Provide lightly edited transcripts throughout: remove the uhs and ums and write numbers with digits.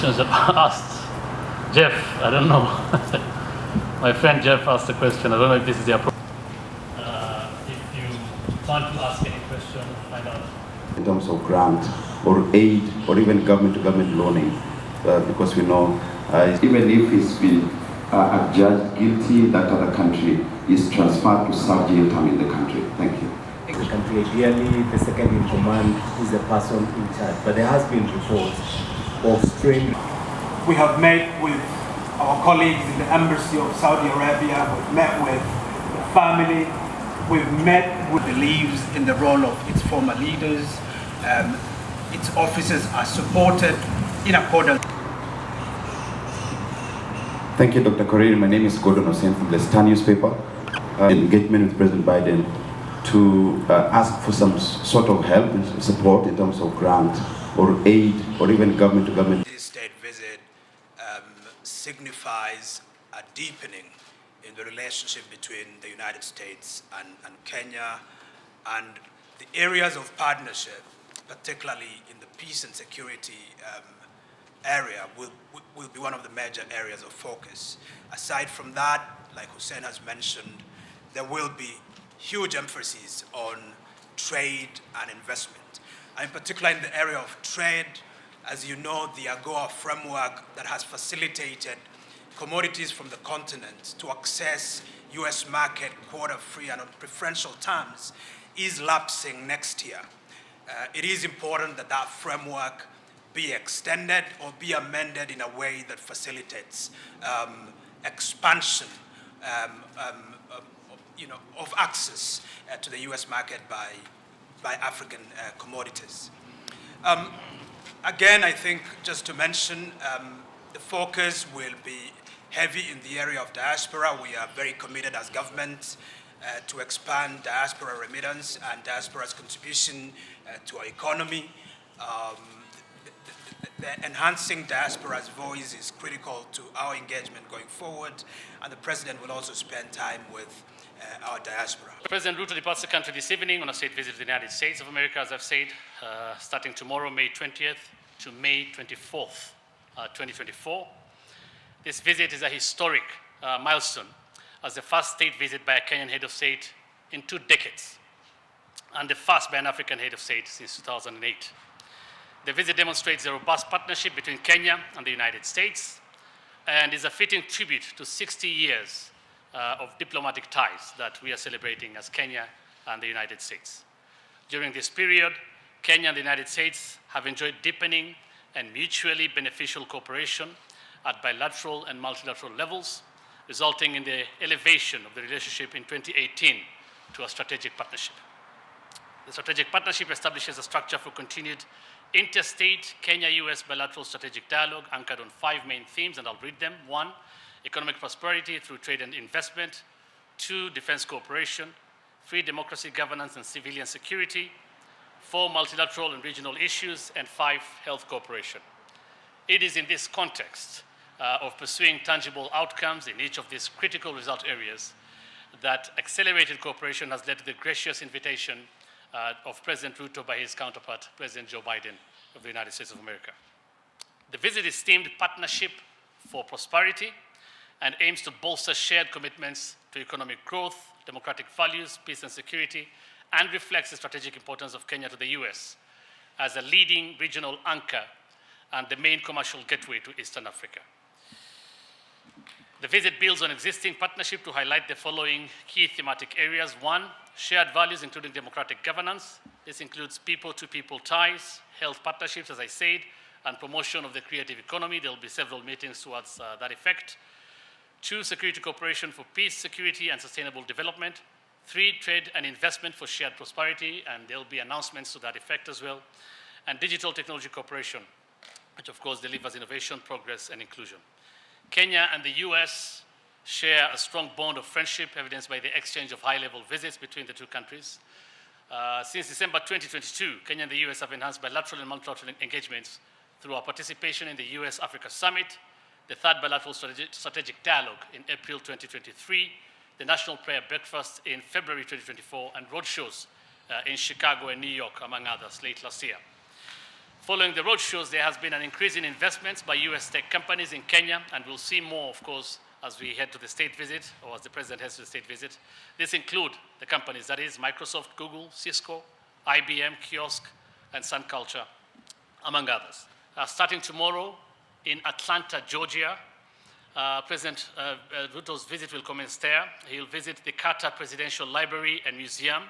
questions asked. Jeff, I don't know. My friend Jeff asked a question. I don't know if this is the appropriate. If you want to ask any question, find out. In terms of grant or aid or even government-to-government loaning, because we know even if it's been adjudged guilty in that other country, is transferred to serve jail time in the country. Thank you. The country, ideally, the second in command is the person in charge, but there has been reports of strain. We have met with our colleagues in the embassy of Saudi Arabia. We've met with the family. We've met with believes in the role of its former leaders. Its officers are supported in accordance. Thank you, Dr. Korir. My name is Hussein from the Star newspaper. Engagement with President Biden to ask for some sort of help and support in terms of grant or aid or even government-to-government. This state visit signifies a deepening in the relationship between the United States and Kenya, and the areas of partnership, particularly in the peace and security area, will be one of the major areas of focus. Aside from that, like Hussein has mentioned, there will be huge emphasis on trade and investment. And in particular in the area of trade, as you know, the AGOA framework that has facilitated commodities from the continent to access US market quota-free and on preferential terms is lapsing next year. It is important that that framework be extended or be amended in a way that facilitates expansion of access to the US market by African commodities. Again, I think just to mention, the focus will be heavy in the area of diaspora. We are very committed as government to expand diaspora remittance and diaspora's contribution to our economy. The enhancing diaspora's voice is critical to our engagement going forward, and the President will also spend time with our diaspora. President Ruto departs the country this evening on a state visit to the United States of America, as I've said, starting tomorrow, May 20th to May 24th, 2024. This visit is a historic milestone as the first state visit by a Kenyan head of state in 2 decades, and the first by an African head of state since 2008. The visit demonstrates a robust partnership between Kenya and the United States and is a fitting tribute to 60 years of diplomatic ties that we are celebrating as Kenya and the United States. During this period, Kenya and the United States have enjoyed deepening and mutually beneficial cooperation at bilateral and multilateral levels, resulting in the elevation of the relationship in 2018 to a strategic partnership. The strategic partnership establishes a structure for continued interstate Kenya-US bilateral strategic dialogue anchored on 5 main themes, and I'll read them. 1, economic prosperity through trade and investment. 2, defense cooperation. 3, democracy, governance, and civilian security. 4, multilateral and regional issues. And 5, health cooperation. It is in this context of pursuing tangible outcomes in each of these critical result areas that accelerated cooperation has led to the gracious invitation of President Ruto by his counterpart, President Joe Biden of the United States of America. The visit is themed Partnership for Prosperity and aims to bolster shared commitments to economic growth, democratic values, peace and security, and reflects the strategic importance of Kenya to the US as a leading regional anchor and the main commercial gateway to Eastern Africa. The visit builds on existing partnership to highlight the following key thematic areas. 1, shared values, including democratic governance. This includes people-to-people ties, health partnerships, as I said, and promotion of the creative economy. There will be several meetings towards that effect. 2, security cooperation for peace, security, and sustainable development. 3, trade and investment for shared prosperity, and there will be announcements to that effect as well. And digital technology cooperation, which of course delivers innovation, progress, and inclusion. Kenya and the US share a strong bond of friendship evidenced by the exchange of high-level visits between the 2 countries. Since December 2022, Kenya and the US have enhanced bilateral and multilateral engagements through our participation in the US-Africa Summit, the 3rd bilateral strategic dialogue in April 2023, the National Prayer Breakfast in February 2024, and roadshows in Chicago and New York, among others, late last year. Following the roadshows, there has been an increase in investments by US tech companies in Kenya, and we'll see more, of course, as we head to the state visit, or as the president heads to the state visit. This include the companies, that is Microsoft, Google, Cisco, IBM, Kiosk, and Sun Culture, among others. Starting tomorrow in Atlanta, Georgia, President Ruto's visit will commence there. He'll visit the Carter Presidential Library and Museum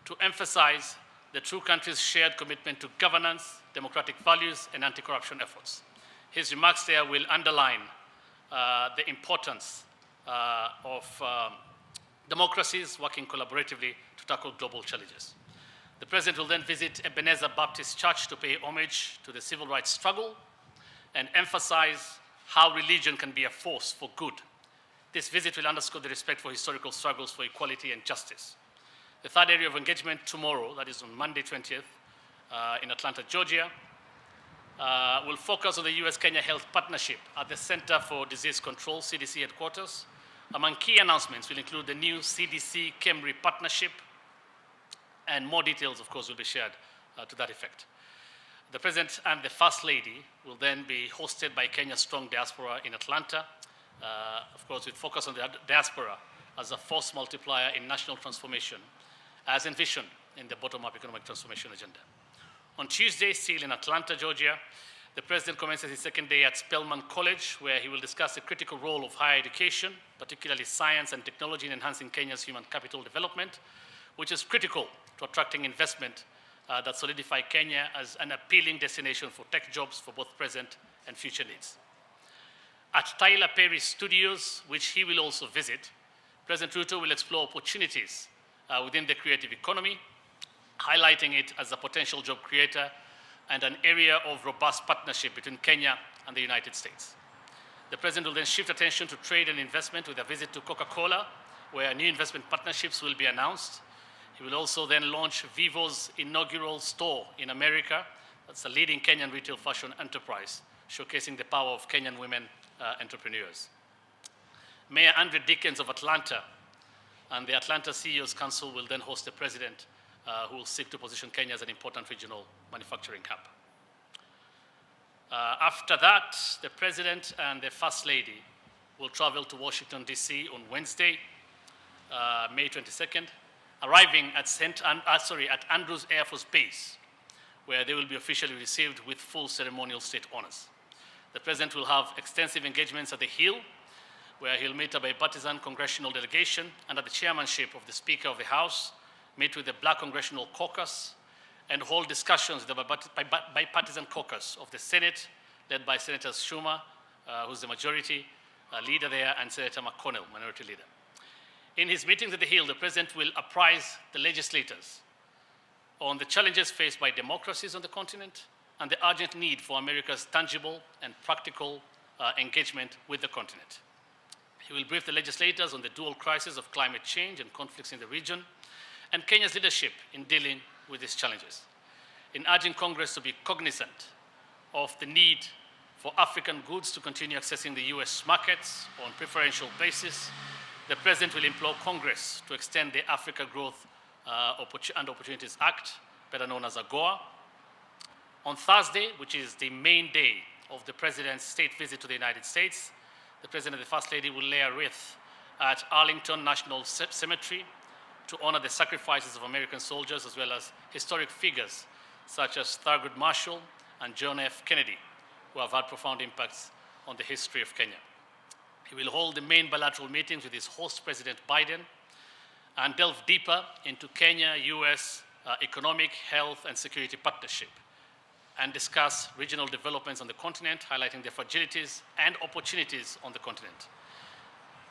to emphasize the two countries' shared commitment to governance, democratic values, and anti-corruption efforts. His remarks there will underline the importance of democracies working collaboratively to tackle global challenges. The President will then visit Ebenezer Baptist Church to pay homage to the civil rights struggle and emphasize how religion can be a force for good. This visit will underscore the respect for historical struggles for equality and justice. The third area of engagement tomorrow, that is on Monday 20th, in Atlanta, Georgia, will focus on the US-Kenya Health Partnership at the Center for Disease Control, CDC headquarters. Among key announcements will include the new CDC-KEMRI partnership, and more details, of course, will be shared to that effect. The President and the First Lady will then be hosted by Kenya's strong diaspora in Atlanta, of course, with focus on the diaspora as a force multiplier in national transformation, as envisioned in the bottom-up economic transformation agenda. On Tuesday, still in Atlanta, Georgia, the President commences his second day at Spelman College, where he will discuss the critical role of higher education, particularly science and technology, in enhancing Kenya's human capital development, which is critical to attracting investment that solidify Kenya as an appealing destination for tech jobs for both present and future needs. At Tyler Perry Studios, which he will also visit, President Ruto will explore opportunities within the creative economy, highlighting it as a potential job creator and an area of robust partnership between Kenya and the United States. The President will then shift attention to trade and investment with a visit to Coca-Cola, where new investment partnerships will be announced. He will also then launch Vivo's inaugural store in America. That's a leading Kenyan retail fashion enterprise, showcasing the power of Kenyan women entrepreneurs. Mayor Andre Dickens of Atlanta and the Atlanta CEO's Council will then host the President, who will seek to position Kenya as an important regional manufacturing hub. After that, the President and the First Lady will travel to Washington, D.C. on Wednesday, May 22nd, arriving at Andrews Air Force Base, where they will be officially received with full ceremonial state honors. The President will have extensive engagements at the Hill, where he'll meet a bipartisan congressional delegation under the chairmanship of the Speaker of the House, meet with the Black Congressional Caucus, and hold discussions with the bipartisan caucus of the Senate, led by Senator Schumer, who's the majority leader there, and Senator McConnell, minority leader. In his meetings at the Hill, the President will apprise the legislators on the challenges faced by democracies on the continent and the urgent need for America's tangible and practical engagement with the continent. He will brief the legislators on the dual crisis of climate change and conflicts in the region, and Kenya's leadership in dealing with these challenges. In urging Congress to be cognizant of the need for African goods to continue accessing the US markets on preferential basis, the President will implore Congress to extend the Africa Growth and Opportunities Act, better known as AGOA. On Thursday, which is the main day of the President's state visit to the United States, the President and the First Lady will lay a wreath at Arlington National Cemetery to honor the sacrifices of American soldiers, as well as historic figures such as Thurgood Marshall and John F. Kennedy, who have had profound impacts on the history of Kenya. He will hold the main bilateral meetings with his host, President Biden, and delve deeper into Kenya-US economic, health, and security partnership, and discuss regional developments on the continent, highlighting the fragilities and opportunities on the continent.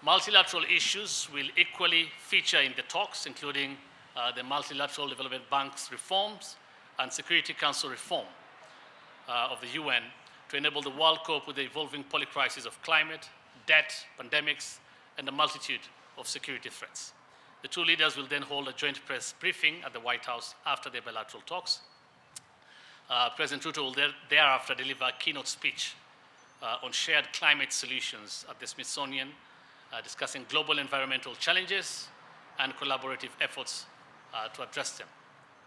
Multilateral issues will equally feature in the talks, including the Multilateral Development Bank's reforms and Security Council reform of the UN to enable the world cope with the evolving polycrisis of climate, debt, pandemics, and a multitude of security threats. The two leaders will then hold a joint press briefing at the White House after their bilateral talks. President Ruto will thereafter deliver a keynote speech on shared climate solutions at the Smithsonian, discussing global environmental challenges and collaborative efforts to address them.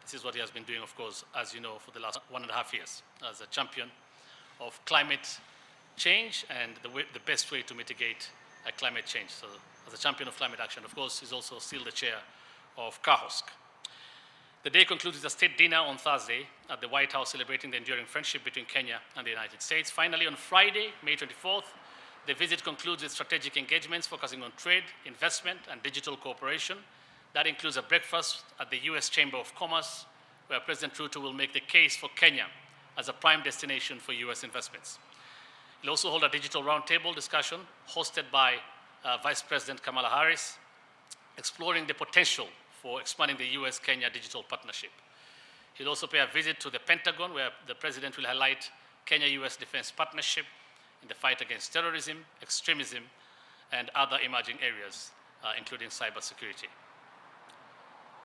This is what he has been doing, of course, as you know, for the last 1.5 years as a champion of climate change and the best way to mitigate climate change. So as a champion of climate action, of course, he's also still the chair of KAHOSK. The day concludes with a state dinner on Thursday at the White House celebrating the enduring friendship between Kenya and the United States. Finally, on Friday, May 24th, the visit concludes with strategic engagements focusing on trade, investment, and digital cooperation. That includes a breakfast at the US Chamber of Commerce, where President Ruto will make the case for Kenya as a prime destination for US investments. He'll also hold a digital roundtable discussion hosted by Vice President Kamala Harris, exploring the potential for expanding the US-Kenya digital partnership. He'll also pay a visit to the Pentagon, where the President will highlight Kenya-US defense partnership in the fight against terrorism, extremism, and other emerging areas, including cybersecurity.